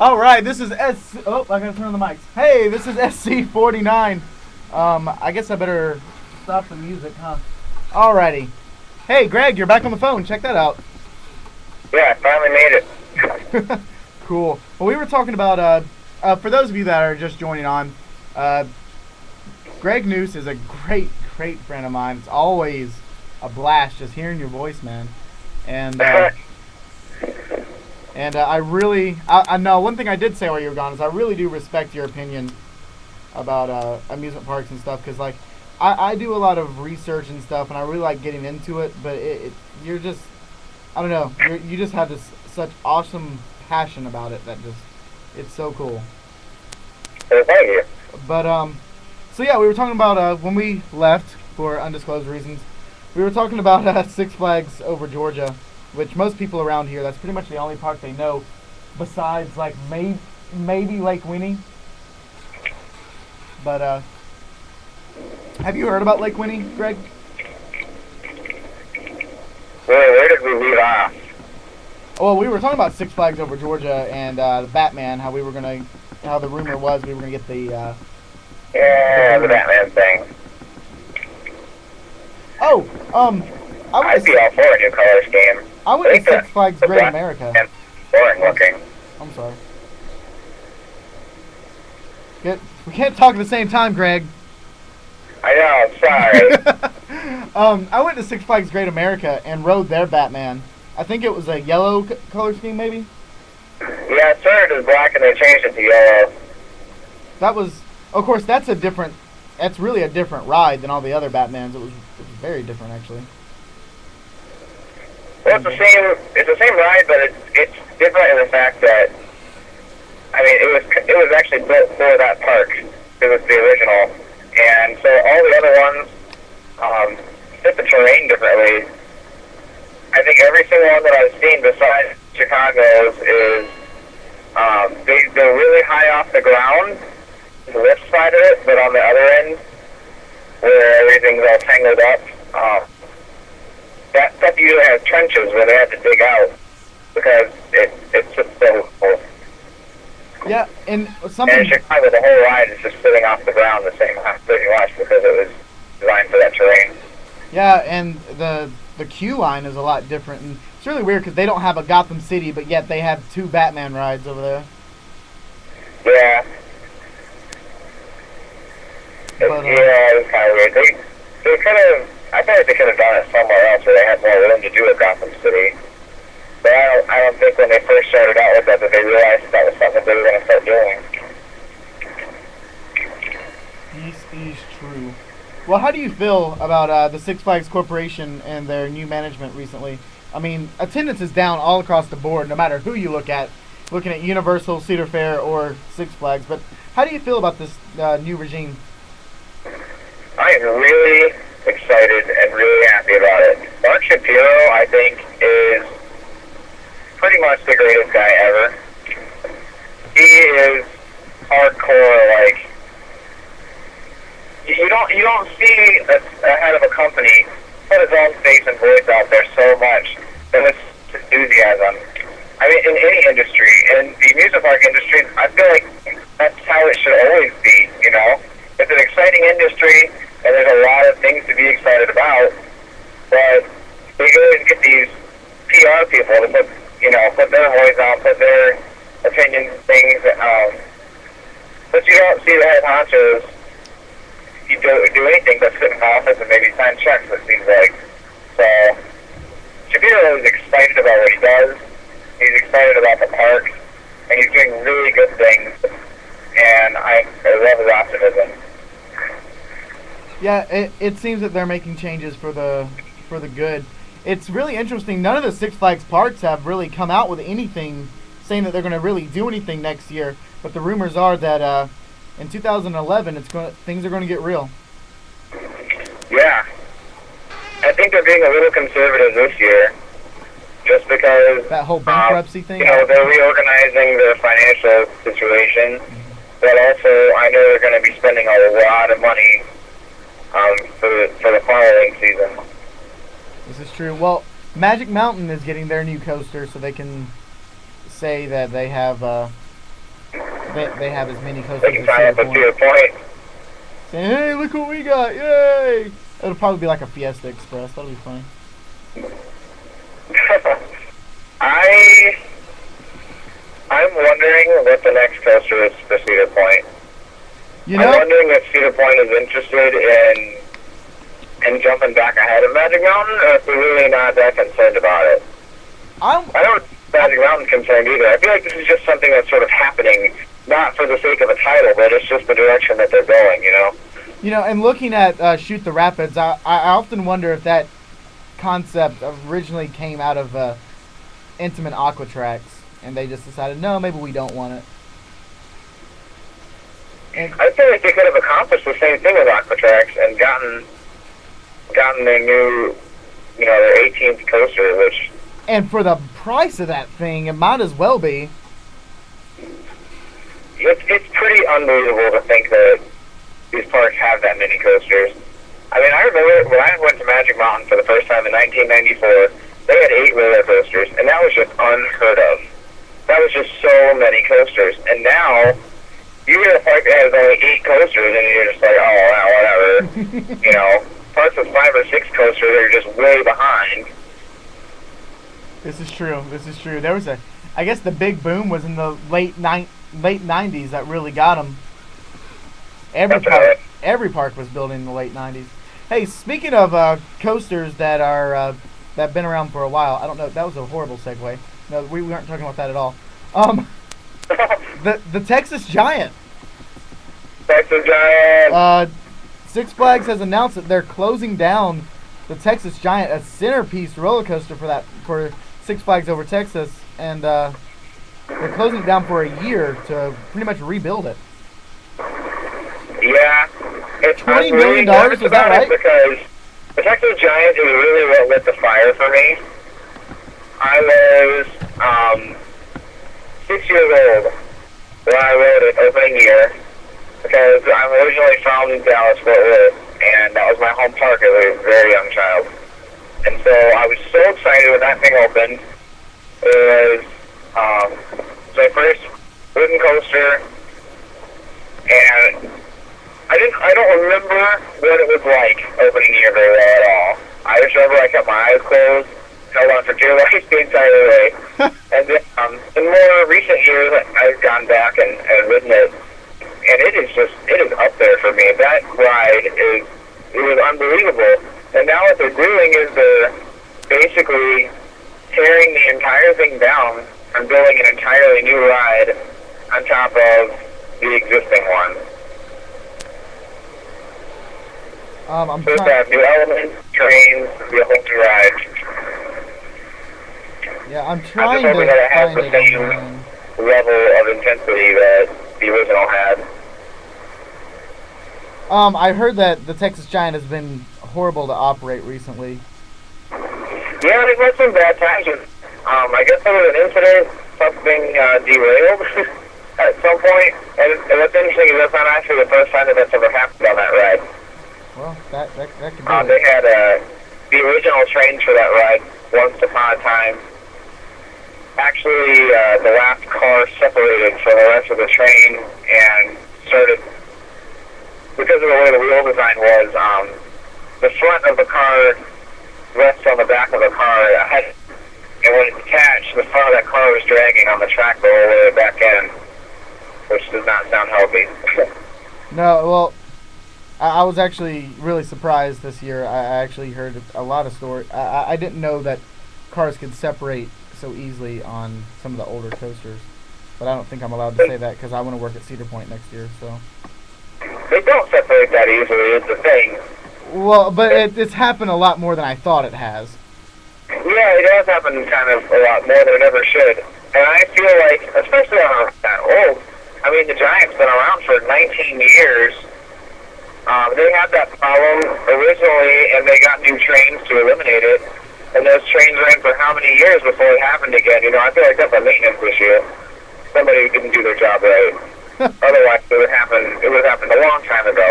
All right, this is S. Oh, I gotta turn on the mics. Hey, this is SC49. I guess I better stop the music, huh? Alrighty. Hey, Greg, you're back on the phone. Check that out. Yeah, I finally made it. Cool. Well, we were talking about, for those of you that are just joining on, Greg Noose is a great friend of mine. It's always a blast just hearing your voice, man. And I know one thing I did say while you were gone is I really do respect your opinion about amusement parks and stuff, because like I do a lot of research and stuff, and I really like getting into it. But you're just, I don't know, you just have this such awesome passion about it that just, it's so cool. Well, thank you. But so yeah, we were talking about when we left for undisclosed reasons. We were talking about Six Flags over Georgia, which most people around here, that's pretty much the only park they know, besides like maybe Lake Winnie. But have you heard about Lake Winnie, Greg? Where did we leave off? Well, we were talking about Six Flags over Georgia and the Batman. How the rumor was we were gonna get the the Batman thing. Oh, I'd be all for a new color scheme. I went to Six Flags Great America. Boring looking. I'm sorry. We can't talk at the same time, Greg. I know, I'm sorry. I went to Six Flags Great America and rode their Batman. I think it was a yellow color scheme, maybe? Yeah, it started as black and they changed it to yellow. That was, of course, that's really a different ride than all the other Batmans. It was very different, actually. Well, it's the same ride, but it's different in the fact that, I mean, it was actually built for that park. It was the original. And so all the other ones fit the terrain differently. I think every single one that I've seen besides Chicago's is they're really high off the ground, the left side of it, but on the other end, where everything's all tangled up, that stuff usually has trenches where they have to dig out because it's just so cool. Yeah, and in Chicago, the whole ride is just sitting off the ground the same pretty much because it was designed for that terrain. Yeah, and the queue line is a lot different, and it's really weird because they don't have a Gotham City, but yet they have two Batman rides over there. Yeah. Yeah, it was kind of weird. They could have. I feel like they could have done it somewhere else where they had more room to do at Gotham City. But I don't think when they first started out with that they realized that was something they were going to start doing. This is true. Well, how do you feel about the Six Flags Corporation and their new management recently? I mean, attendance is down all across the board, no matter who you look at, looking at Universal, Cedar Fair, or Six Flags. But how do you feel about this new regime? I am really excited and really happy about it. Mark Shapiro, I think, is pretty much the greatest guy ever. He is hardcore, like, you don't see a head of a company put his own face and voice out there so much and with enthusiasm. I mean, in any industry, in the amusement park industry, I feel like that's how it should always be, you know? It's an exciting industry, and there's a lot of things to be excited about, but we always get these PR people to put their voice out, put their opinions, things, but you don't see the head honchos you do anything but sit in the office and maybe sign checks, it seems like. So, Shapiro is excited about what he does, he's excited about the park, and he's doing really good things, and I love his optimism. Yeah, it seems that they're making changes for the good. It's really interesting. None of the Six Flags parks have really come out with anything saying that they're going to really do anything next year. But the rumors are that in 2011, things are going to get real. Yeah, I think they're being a little conservative this year, just because that whole bankruptcy thing. You know, they're reorganizing their financial situation, but also I know they're going to be spending a lot of money for the following season. This is true. Well, Magic Mountain is getting their new coaster, so they can say that they have they have as many coasters They can as tie Cedar up at Cedar Point. Point. Saying, hey, look what we got! Yay! It'll probably be like a Fiesta Express. That'll be funny. I'm wondering what the next coaster is for Cedar Point. You know? I'm wondering if Cedar Point is interested in jumping back ahead of Magic Mountain, or if they're really not that concerned about it. I don't think Magic Mountain's concerned either. I feel like this is just something that's sort of happening, not for the sake of a title, but it's just the direction that they're going, you know? You know, and looking at Shoot the Rapids, I often wonder if that concept originally came out of Intamin Aqua Tracks, and they just decided, no, maybe we don't want it. And I feel like they could have accomplished the same thing with Aqua Tracks and gotten their new, you know, their 18th coaster, which... And for the price of that thing, it might as well be. It's pretty unbelievable to think that these parks have that many coasters. I mean, I remember when I went to Magic Mountain for the first time in 1994, they had 8 roller coasters, and that was just unheard of. That was just so many coasters. And now, you get a park that has only 8 coasters, and you're just like, oh, well, whatever. You know, parks with 5 or 6 coasters are just way behind. This is true. This is true. There was I guess the big boom was in the late 90s that really got them. Every park was built in the late 90s. Hey, speaking of coasters that are that have been around for a while, I don't know. That was a horrible segue. No, we weren't talking about that at all. The Texas Giant. Texas Giant. Six Flags has announced that they're closing down the Texas Giant, a centerpiece roller coaster for Six Flags Over Texas, and they're closing it down for a year to pretty much rebuild it. Yeah, it's $20 million. Was that right? Because the Texas Giant is really what lit the fire for me. I was 6 years old when I rode it opening year, because I'm originally from Dallas, Fort Worth, and that was my home park as a very young child. And so I was so excited when that thing opened. It was my first wooden coaster, and I don't remember what it was like opening year very well at all. I just remember I kept my eyes closed, held on for dear life the entire way. And then in more recent years, I've gone back and ridden it, and it is up there for me. That ride it was unbelievable. And now what they're doing is they're basically tearing the entire thing down and building an entirely new ride on top of the existing one. I'm So it's trying. have new elements, trains, the whole new ride. Yeah, I'm I'm just trying hoping that it to has find the it same online. level of intensity that the original had. I heard that the Texas Giant has been horrible to operate recently. Yeah, they've had some bad times. I guess there was an incident, something derailed at some point. And what's interesting is that's not actually the first time that that's ever happened on that ride. Well, that could be They it. had the original trains for that ride once upon a time. Actually, the last car separated from the rest of the train and started, because of the way the wheel design was, the front of the car rests on the back of the car ahead, and when it's attached, the front of that car was dragging on the track the whole way back in, which does not sound healthy. No, well, I was actually really surprised this year. I actually heard a lot of stories. I didn't know that cars could separate so easily on some of the older coasters, but I don't think I'm allowed to say that because I want to work at Cedar Point next year. So. They don't separate that easily, is the thing. Well, but it's happened a lot more than I thought it has. Yeah, it does happen kind of a lot more than it ever should. And I feel like, especially when I'm that old, I mean, the Giant's been around for 19 years. They had that problem originally, and they got new trains to eliminate it. And those trains ran for how many years before it happened again? You know, I feel like that's a maintenance issue. Somebody didn't do their job right. Otherwise, it would have happened a long time ago.